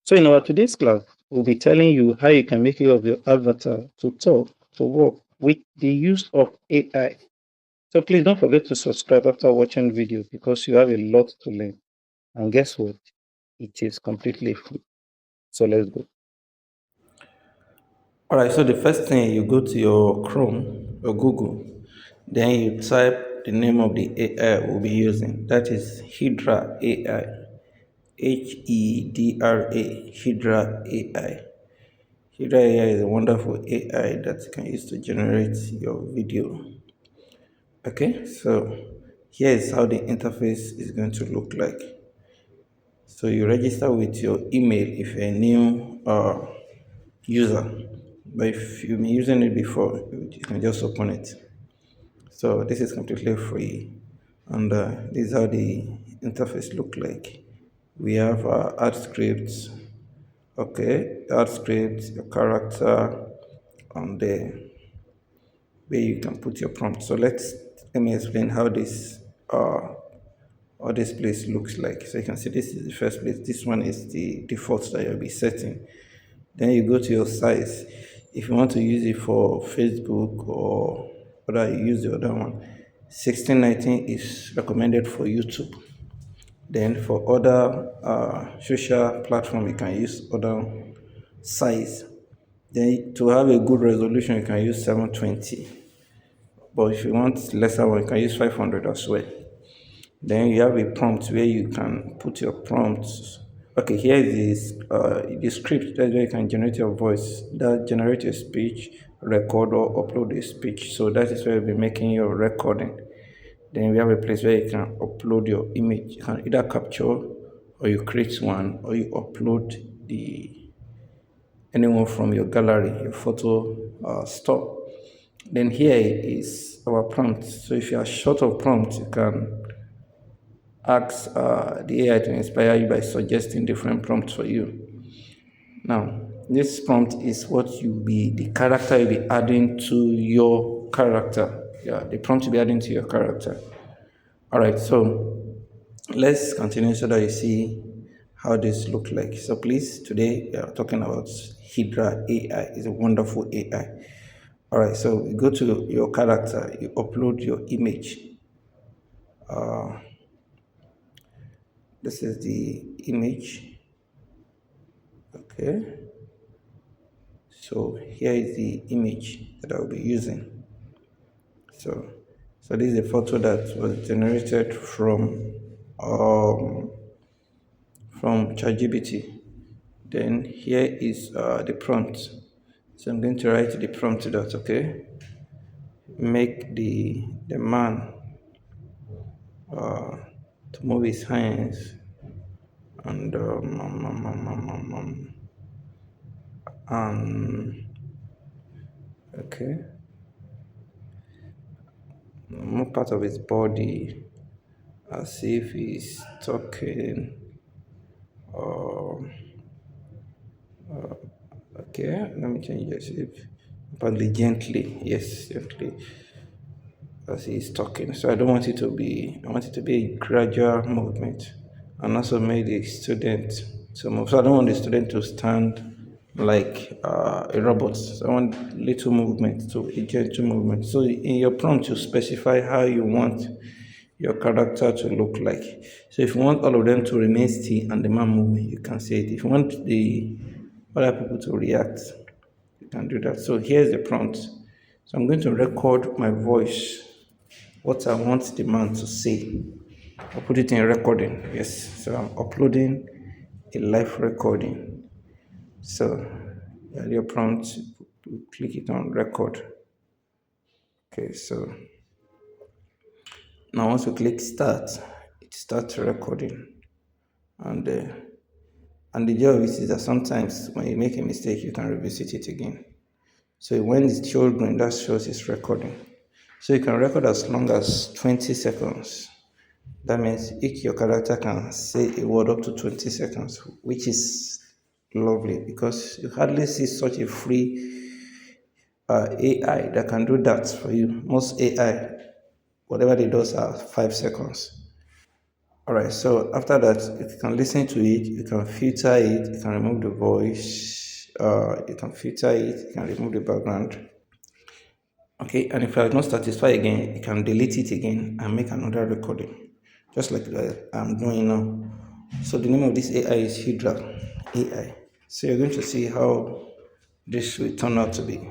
So in our today's class, we'll be telling you how you can make use of your avatar to talk, to work with the use of AI. So please don't forget to subscribe after watching the video because you have a lot to learn. And guess what? It is completely free. So let's go. All right, so the first thing you go to your Chrome or Google, then you type the name of the AI we'll be using. That is Hedra AI. Hedra, Hedra AI. Hedra AI is a wonderful AI that you can use to generate your video. Okay, so here is how the interface is going to look like. So you register with your email if you're a new user, but if you've been using it before, you can just open it. So this is completely free, and this is how the interface look like. We have art scripts, okay, art scripts, your character, and there where you can put your prompt. So let me explain uh how this place looks like. So you can see this is the first place. This one is the default that you'll be setting. Then you go to your size. If you want to use it for Facebook or whether you use the other one, 1619 is recommended for YouTube. Then for other social platform, you can use other size. Then to have a good resolution, you can use 720. But if you want lesser one, you can use 500 as well. Then you have a prompt where you can put your prompts. Okay, here is the script. That's where you can generate your voice. That generate a speech, record or upload a speech. So that is where you'll be making your recording. Then we have a place where you can upload your image. You can either capture or you create one or you upload the anyone from your gallery, your photo store. Then here is our prompt. So if you are short of prompt, you can ask the AI to inspire you by suggesting different prompts for you. Now, this prompt is what the character you'll be adding to your character. Yeah, the prompt you'll be adding to your character. All right, so let's continue so that you see how this look like. So please, today we are talking about Hydra AI. It's a wonderful AI. All right, so you go to your character, you upload your image. This is the image. Okay, so here is the image that I'll be using. So, so this is a photo that was generated um, from ChatGPT. Then here is the prompt. So I'm going to write the prompt that okay, make the man to move his hands and okay, move part of his body as if he's talking. Okay, let me change the shape. Probably gently, yes, gently as he's talking. So I don't want it to be, I want it to be a gradual movement and also make the student to move. So I don't want the student to stand like a robot. So I want little movement, to a gentle movement. So in your prompt, you specify how you want your character to look like. So if you want all of them to remain still and the man moving, you can say it. If you want the other people to react, you can do that. So here's the prompt. So I'm going to record my voice, what I want the man to say. I'll put it in recording. Yes. So I'm uploading a live recording. So your prompt, click it on record. Okay, so now once you click start, it starts recording. And and the joy of it is that sometimes when you make a mistake, you can revisit it again. So when it shows green, that shows it's recording. So you can record as long as 20 seconds. That means each your character can say a word up to 20 seconds, which is lovely because you hardly see such a free AI that can do that for you. Most AI, whatever they do, are 5 seconds. All right, so after that, you can listen to it, you can filter it, you can remove the voice, you can filter it, you can remove the background. Okay, and if you are not satisfied again, you can delete it again and make another recording, just like I'm doing now. So the name of this AI is Hedra AI. So you're going to see how this will turn out to be.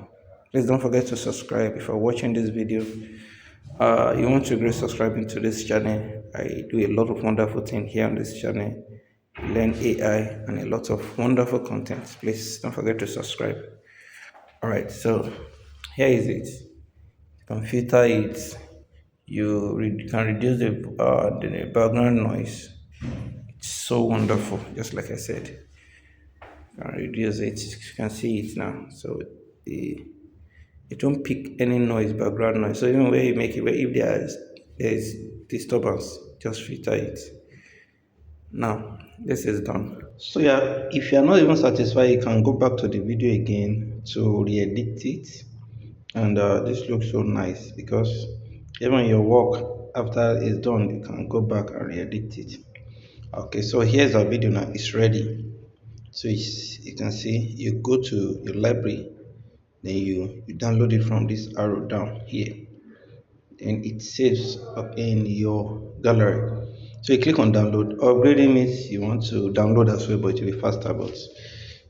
Please don't forget to subscribe if you're watching this video. You want to go subscribing to this channel. I do a lot of wonderful things here on this channel. Learn AI and a lot of wonderful content. Please don't forget to subscribe. All right, so here is it. You can filter it. You can reduce the background noise. It's so wonderful, just like I said. You can reduce it. You can see it now. So the it won't pick any noise, background noise. So even where you make it, where if there's disturbance, just filter it. Now this is done. So yeah, if you are not even satisfied, you can go back to the video again to re-edit it, and this looks so nice because even your work after it's done, you can go back and re-edit it. Okay, so here's our video now. It's ready. So you can see you go to your library, then you download it from this arrow down here, and it saves up in your gallery. So you click on download. Upgrading means you want to download as well, but it will be faster. But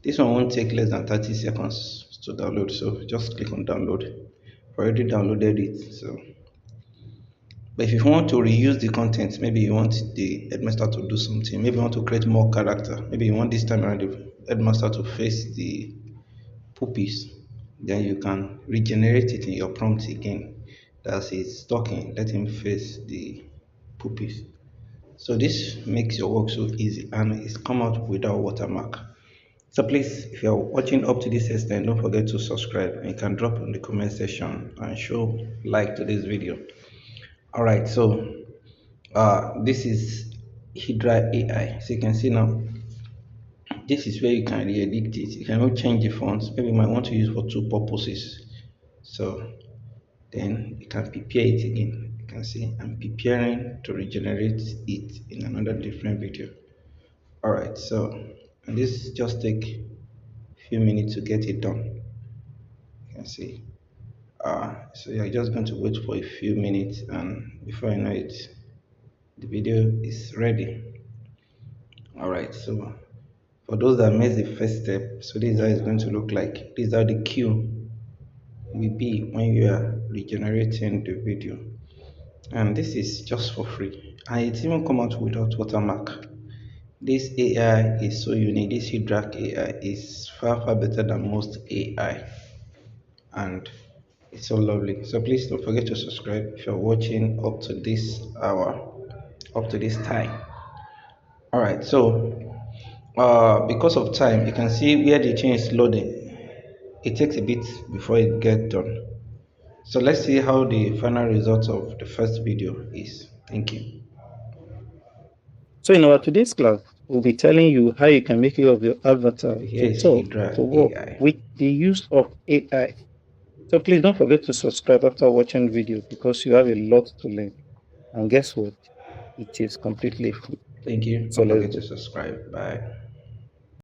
this one won't take less than 30 seconds to download. So just click on download. I've already downloaded it. So, but if you want to reuse the content, maybe you want the headmaster to do something, maybe you want to create more character, maybe you want this time around the headmaster to face the puppies, then you can regenerate it in your prompt again. That's he's talking, let him face the puppies. So this makes your work so easy and it's come out without watermark. So please, if you're watching up to this extent, don't forget to subscribe and you can drop in the comment section and show like to this video. All right, so this is Hedra AI. So you can see now, this is where you can re-edit it. You can even change the fonts. Maybe you might want to use for two purposes. So then you can prepare it again. You can see I'm preparing to regenerate it in another different video. All right, so and this just take a few minutes to get it done. You can see. So you're just going to wait for a few minutes, and before you know it, the video is ready. All right, so for those that missed the first step, so this is how it's going to look like. This is how the queue will be when you are regenerating the video. And this is just for free, and it even come out without watermark. This AI is so unique. This Hydra AI is far better than most AI, and it's so lovely. So please don't forget to subscribe if you're watching up to this hour, up to this time. All right, so because of time, you can see where the chain is loading. It takes a bit before it gets done. So let's see how the final result of the first video is. Thank you. So in our today's class, we'll be telling you how you can make use of your avatar So here to is talk, to Hydra work AI. with the use of AI. So please don't forget to subscribe after watching the video because you have a lot to learn. And guess what? It is completely free. Thank you. So Don't let's forget to go. subscribe. Bye.